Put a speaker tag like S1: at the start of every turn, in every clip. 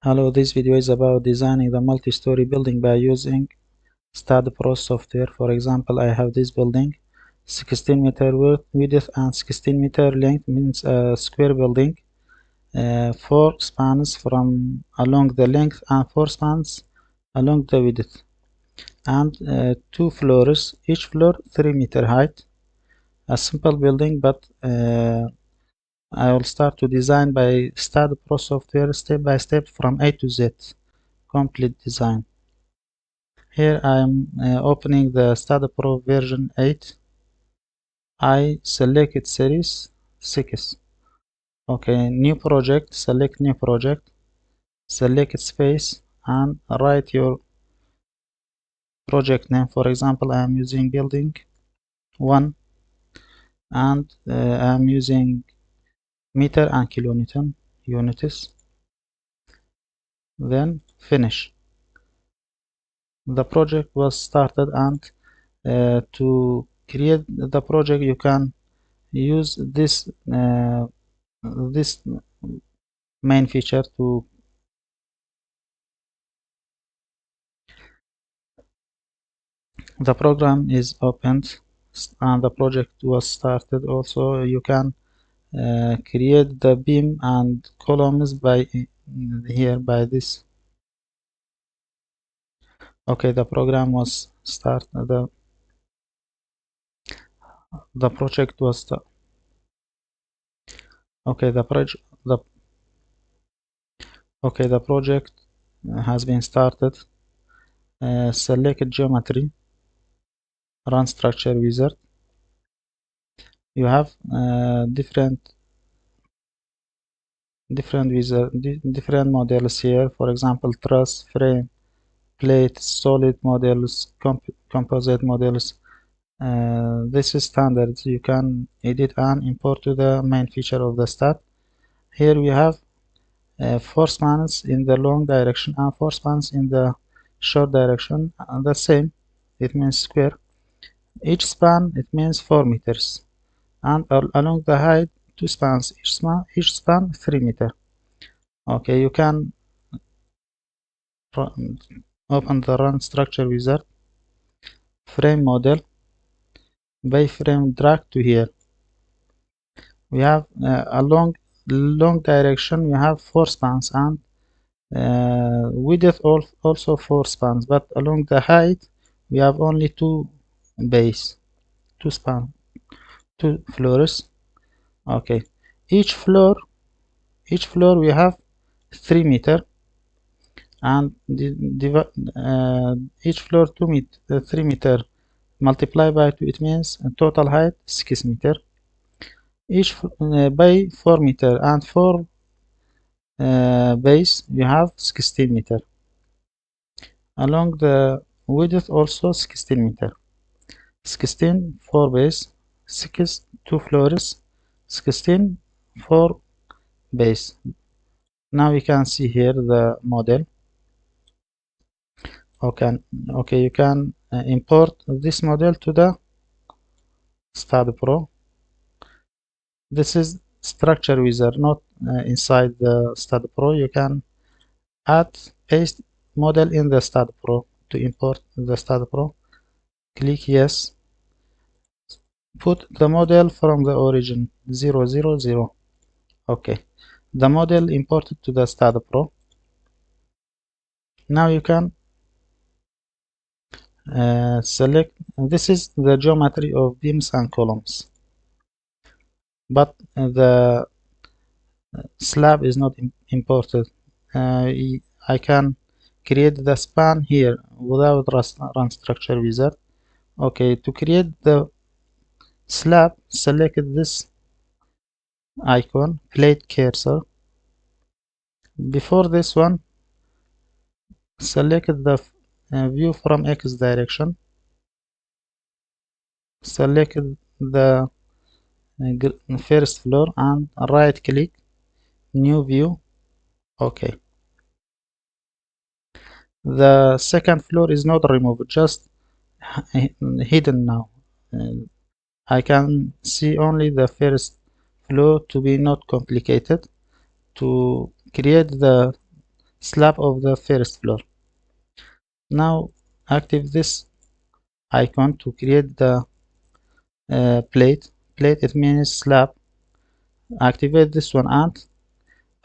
S1: Hello, this video is about designing the multi-story building by using Staad Pro software. For example, I have this building, 16 meter width and 16 meter length, means a square building. 4 spans from along the length and 4 spans along the width, and 2 floors, each floor 3 meter height. A simple building, but I will start to design by Staad Pro software step by step from A to Z, complete design. Here I am opening the Staad Pro version 8. I select series 6. Okay, new project, select new project, select space and write your project name. For example, I am using building 1 and I am using meter and kilonewton units. Then finish. The project was started, and to create the project you can use this main feature to the program is opened and the project was started. Also you can create the beam and columns by here by this. Okay, the program was started, the project was okay, the project has been started. Select geometry, run structure wizard. You have different models here. For example, truss, frame, plate, solid models, composite models. This is standard. You can edit and import to the main feature of the Staad. Here we have 4 spans in the long direction and 4 spans in the short direction, and the same, it means square. Each span, it means 4 meters, and along the height 2 spans, each span 3 meter. Okay, you can open the run structure wizard, frame model, by frame drag to here. We have along long direction we have 4 spans, and width also 4 spans, but along the height we have only 2 base, 2 span, 2 floors. Okay, each floor we have 3 meter, and each floor 3 meter multiply by 2, it means total height 6 meter. Each by 4 meter and 4 base you have 16 meter. Along the width also 16 meter. 16 4 base, 6 2 floors, 16 4 base. Now you can see here the model. Okay, you can import this model to the Staad Pro. This is structure wizard, not inside the Staad Pro. You can add paste model in the Staad Pro. To import the Staad Pro, click yes, put the model from the origin 000. Okay, the model imported to the Staad Pro. Now you can select, this is the geometry of beams and columns, but the slab is not imported. I can create the span here without run structure wizard. Okay, to create the slab, select this icon, plate cursor. Before this one, select the view from X direction. Select the first floor and right click, new view. Okay, the second floor is not removed, just hidden now. I can see only the first floor to be not complicated. To create the slab of the first floor. Now active this icon to create the plate. Plate, it means slab. Activate this one and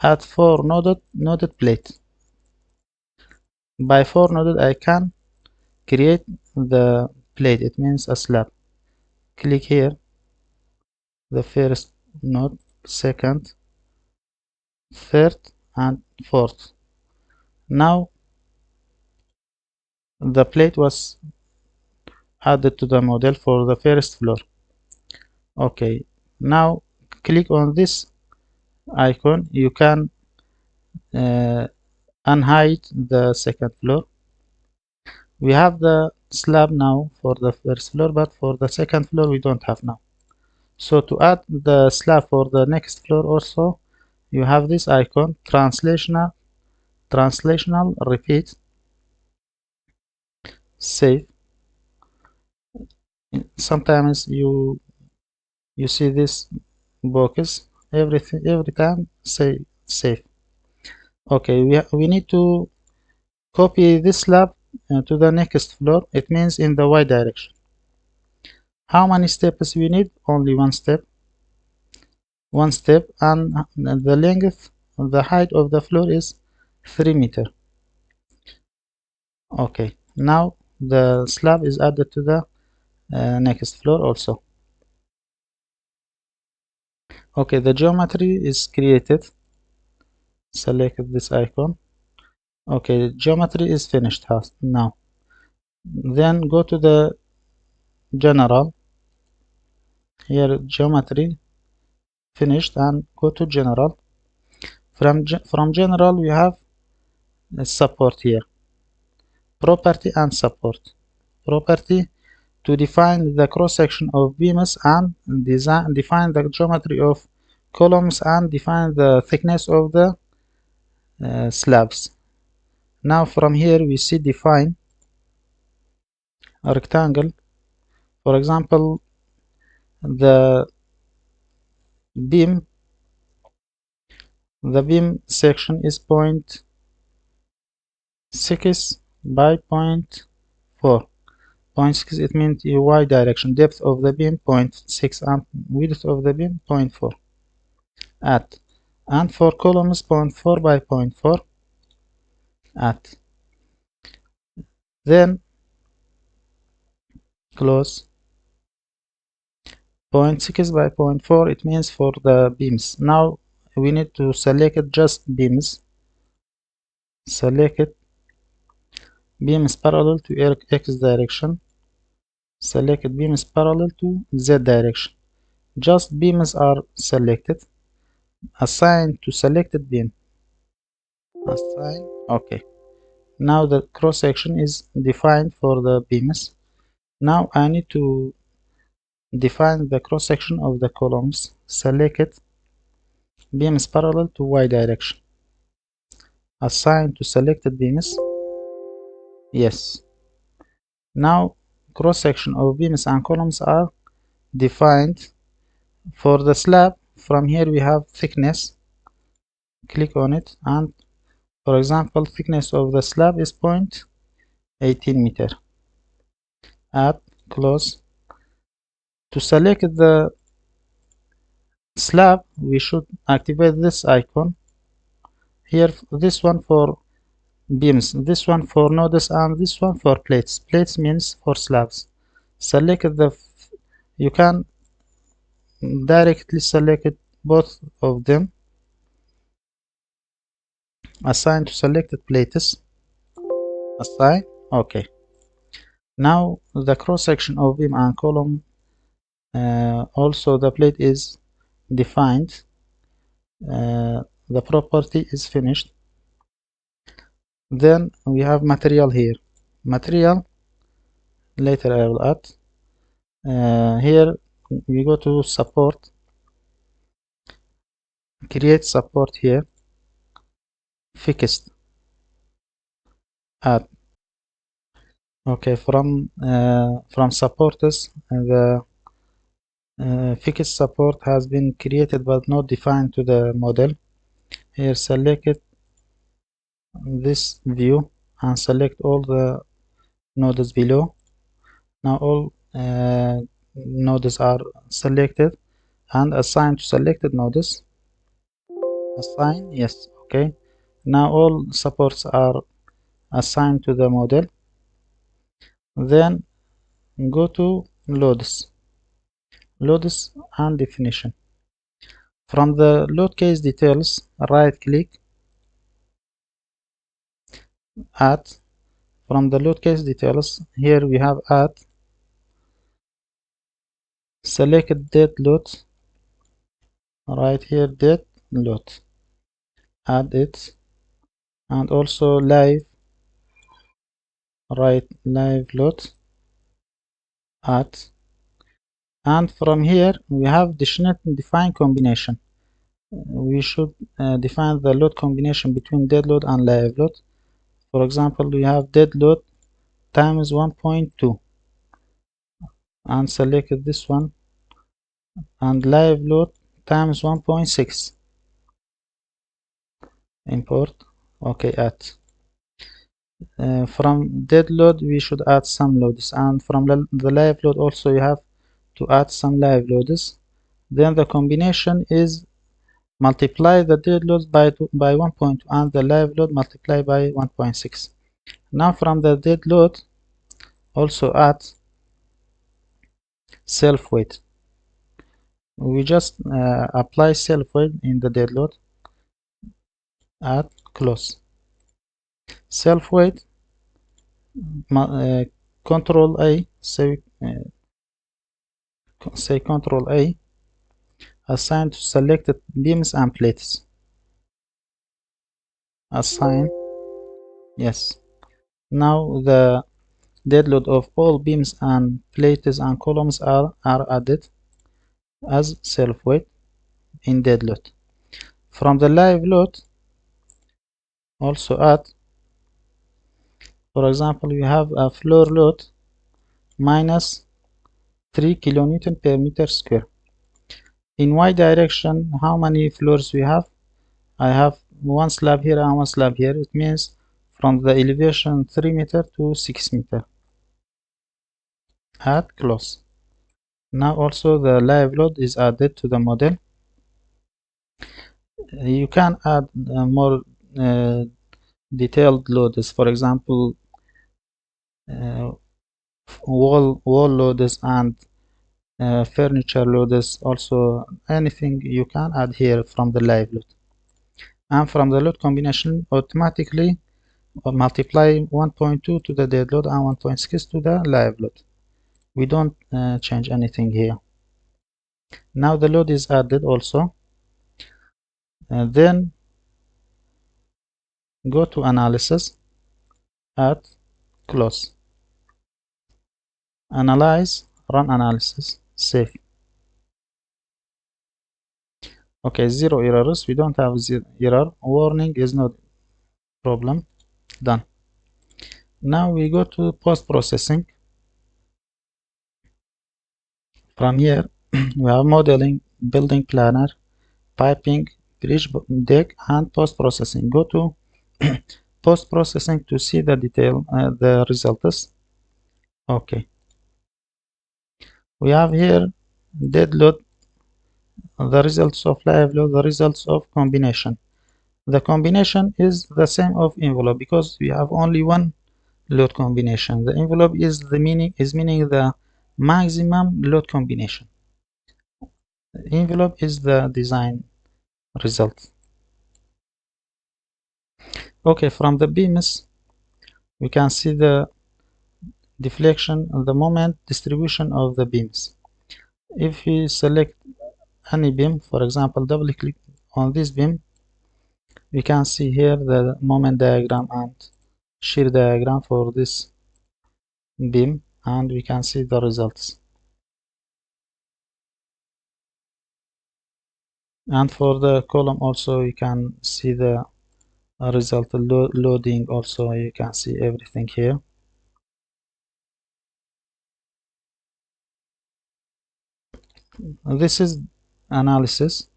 S1: add 4 noded plate. By 4 noded I can create the plate, it means a slab. Click here, the first node, second, third and fourth. Now the plate was added to the model for the first floor. Okay, now click on this icon. You can unhide the second floor. We have the slab now for the first floor, but for the second floor we don't have now. So to add the slab for the next floor also, you have this icon, translational repeat, save. Sometimes you see this box, every time say save. Okay, we need to copy this slab to the next floor. It means in the y direction. How many steps we need? Only one step. One step, and the length, the height of the floor is 3 meters. Okay, now the slab is added to the next floor also. Okay, the geometry is created. Select this icon. Okay, geometry is finished now. Then go to the general. Here geometry finished, and go to general. From general we have support here. Property and support. Property to define the cross section of beams and define the geometry of columns and define the thickness of the slabs. Now from here we see define a rectangle. For example, the beam section is 0.6 by 0.4. 0.6, it means y direction. Depth of the beam 0.6 and width of the beam 0.4. Add. And for columns 0.4 by 0.4. Add. Then close. 0.6 by 0.4, it means for the beams. Now we need to select just beams. Select it. Beams parallel to x direction. Select beams parallel to z direction. Just beams are selected. Assign to selected beam. Assign. Okay. Now the cross section is defined for the beams. Now I need to define the cross section of the columns. Select it. Beams parallel to y direction. Assign to selected beams. Yes. Now cross section of beams and columns are defined. For the slab, from here we have thickness. Click on it, and for example thickness of the slab is 0.18 meter. Add, close. To select the slab we should activate this icon here, this one for beams, this one for nodes, and this one for plates. Plates means for slabs. Select you can directly select both of them. Assign to selected plates. Assign. Okay. Now the cross section of beam and column, also the plate is defined. The property is finished. Then we have material here. Material, later I will add. Here we go to support. Create support here. Fixed. Add. Okay, from supporters, the fixed support has been created but not defined to the model. Here select it, this view and select all the nodes below. Now all nodes are selected and assigned to selected nodes. Assign, yes, okay. Now all supports are assigned to the model. Then go to loads and definition. From the load case details, right click, add. From the load case details, here we have add. Select date load, right here date load, add it, and also live, right live load, add. And from here we have define combination. We should define the load combination between dead load and live load. For example, we have dead load times 1.2 and select this one, and live load times 1.6. Import, okay, add. From dead load we should add some loads, and from the live load also you have to add some live loads. Then the combination is multiply the dead load by 1.2 and the live load multiply by 1.6. Now from the dead load also add self weight. We just apply self weight in the dead load, add close. Self weight, control A, say control A, assign to selected beams and plates. Assign, yes. Now the dead load of all beams and plates and columns are added as self weight in dead load. From the live load also add, for example, we have a floor load minus 3 kilonewton per meter square. In y direction, how many floors we have? I have one slab here and one slab here. It means from the elevation 3 meter to 6 meter. Add close. Now also the live load is added to the model. You can add more detailed loads, for example, wall loads and furniture loads. Also anything you can add here from the live load. And from the load combination automatically multiply 1.2 to the dead load and 1.6 to the live load. We don't change anything here. Now the load is added also, and then go to analysis, add, close, analyze, run analysis, save. Okay, zero errors. We don't have zero error. Warning is not problem. Done. Now we go to post processing. From here we have modeling, building planner, piping, bridge deck, and post processing. Go to post processing to see the detail, the results. Okay, we have here dead load, the results of live load, the results of combination. The combination is the same of envelope because we have only one load combination. The envelope is meaning the maximum load combination. The envelope is the design result. Okay, from the beams we can see the deflection and the moment distribution of the beams. If we select any beam, for example, double click on this beam, we can see here the moment diagram and shear diagram for this beam, and we can see the results. And for the column also you can see the result loading. Also you can see everything here. This is analysis.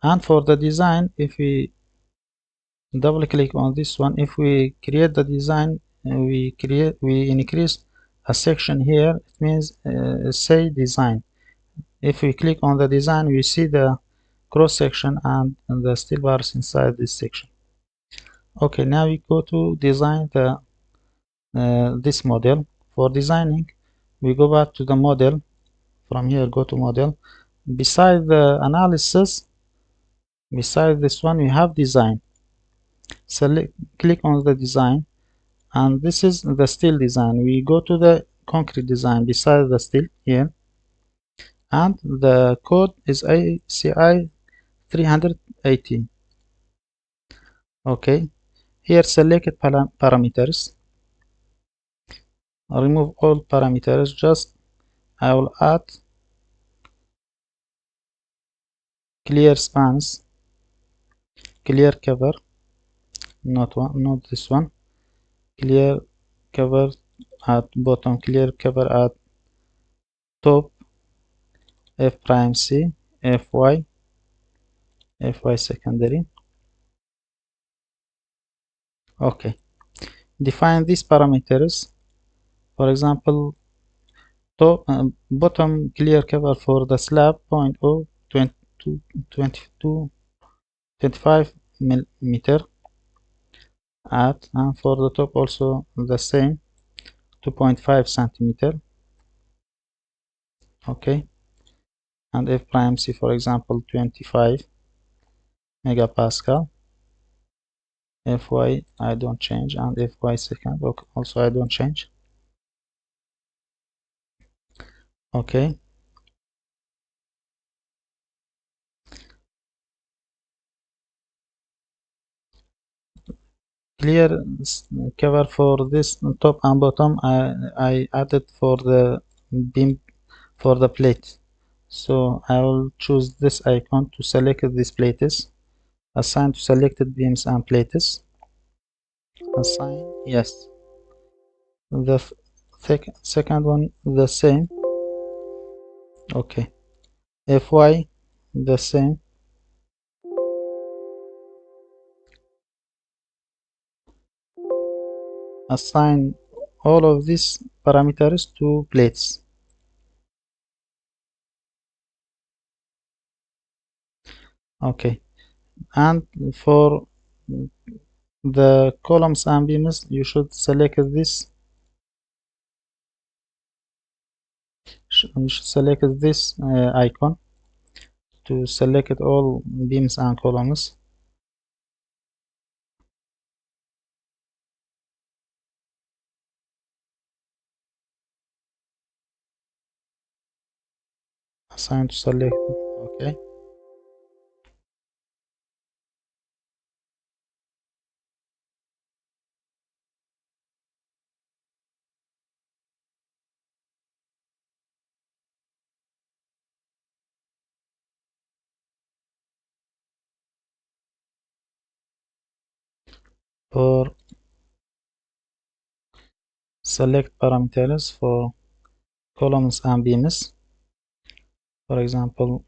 S1: And for the design, if we double click on this one. If we create the design, we increase a section here. It means say design. If we click on the design, we see the cross section and the steel bars inside this section. Okay, now we go to design the this model. For designing, we go back to the model. From here, go to model. Beside the analysis, beside this one, we have design. Select, click on the design, and this is the steel design. We go to the concrete design beside the steel here, and the code is ACI 380. Okay, here select parameters, remove all parameters. Just I will add clear spans, clear cover, not this one, clear cover at bottom, clear cover at top, f prime c, fy secondary. Okay, define these parameters. For example, top bottom clear cover for the slab 0.022 25 millimeter at, and for the top also the same 2.5 centimeter. Okay, and f prime c, for example, 25 megapascal. Fy I don't change, and fy second also I don't change. Okay, clear cover for this top and bottom. I added for the beam for the plate, so I will choose this icon to select these plates, assign to selected beams and plates, assign yes. The second one the same. Okay, fy the same. Assign all of these parameters to plates. Okay, and for the columns and beams, you should select this. You should select this icon to select all beams and columns. Assign to select. Okay. For select parameters for columns and beams. For example,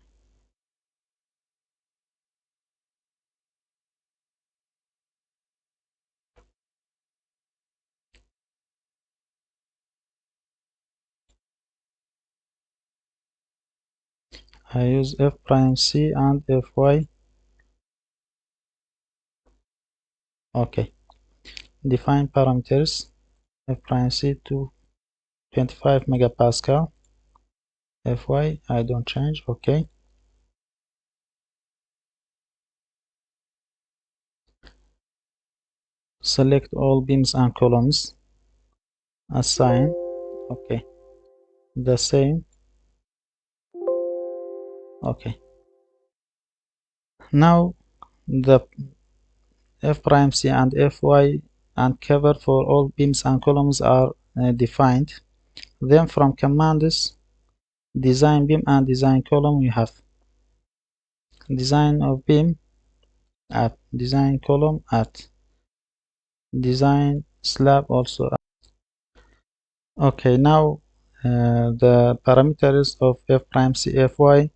S1: I use f prime c and fy. Okay. Define parameters. F prime c to 25 megapascal. Fy I don't change. Okay. Select all beams and columns. Assign. Okay. The same. Okay. Now the f prime c and fy and cover for all beams and columns are defined. Then from commands, design beam and design column, we have design of beam at, design column at, design slab also at. Okay, now the parameters of f prime c fy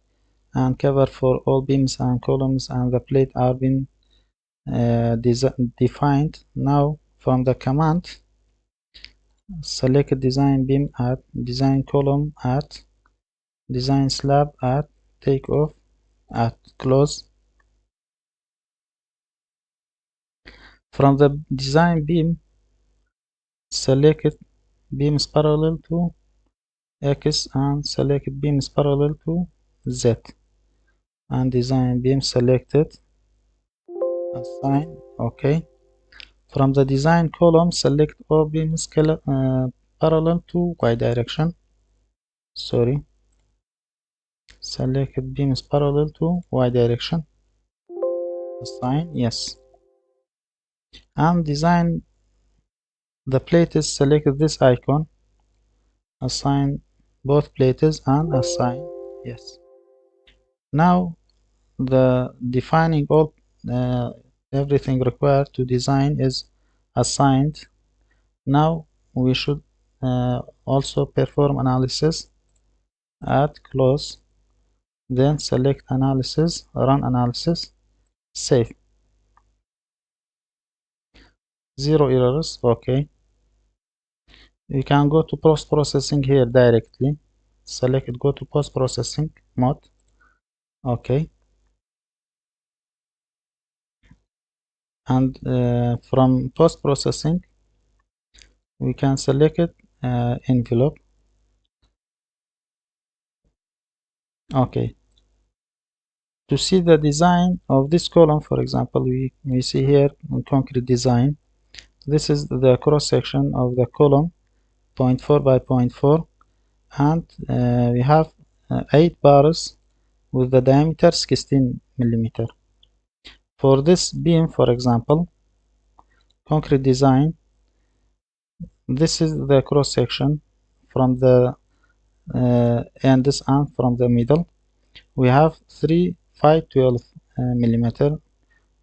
S1: and cover for all beams and columns and the plate are been defined. Now from the command, select design beam at design column at design slab at take off at close. From the design beam, select beams parallel to X and select beams parallel to Z, and design beam selected, assign, OK. From the design column, select all beams parallel to Y direction. Sorry, select beams parallel to Y direction, assign, yes. And design the plates, select this icon, assign both plates and assign, yes. Now the defining all everything required to design is assigned. Now we should also perform analysis at close, then select analysis, run analysis, save. Zero errors, OK. You can go to post processing here directly, select go to post processing mode, OK. And from post processing we can select it envelope, OK. To see the design of this column, for example, we see here in concrete design, this is the cross section of the column 0.4 by 0.4, and we have 8 bars with the diameter 16 millimeter. For this beam, for example, concrete design, this is the cross section from the ends and from the middle. We have 3 512 millimeter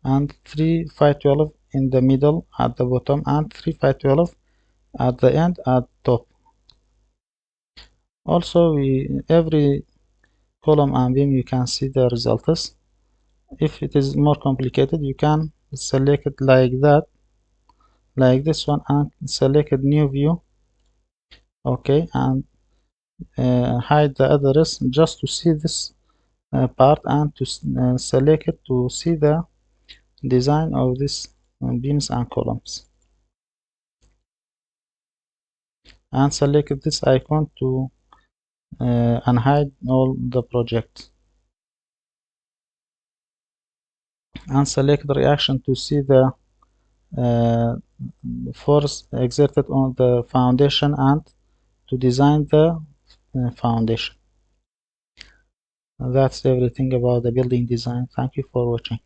S1: and 3 512 in the middle at the bottom and 3 512 at the end at top. Also every column and beam you can see the results. If it is more complicated, you can select it like that, like this one, and select new view, OK, and hide the others just to see this part, and to select it to see the design of these beams and columns, and select this icon to unhide all the project, and select the reaction to see the force exerted on the foundation and to design the foundation. That's everything about the building design. Thank you for watching.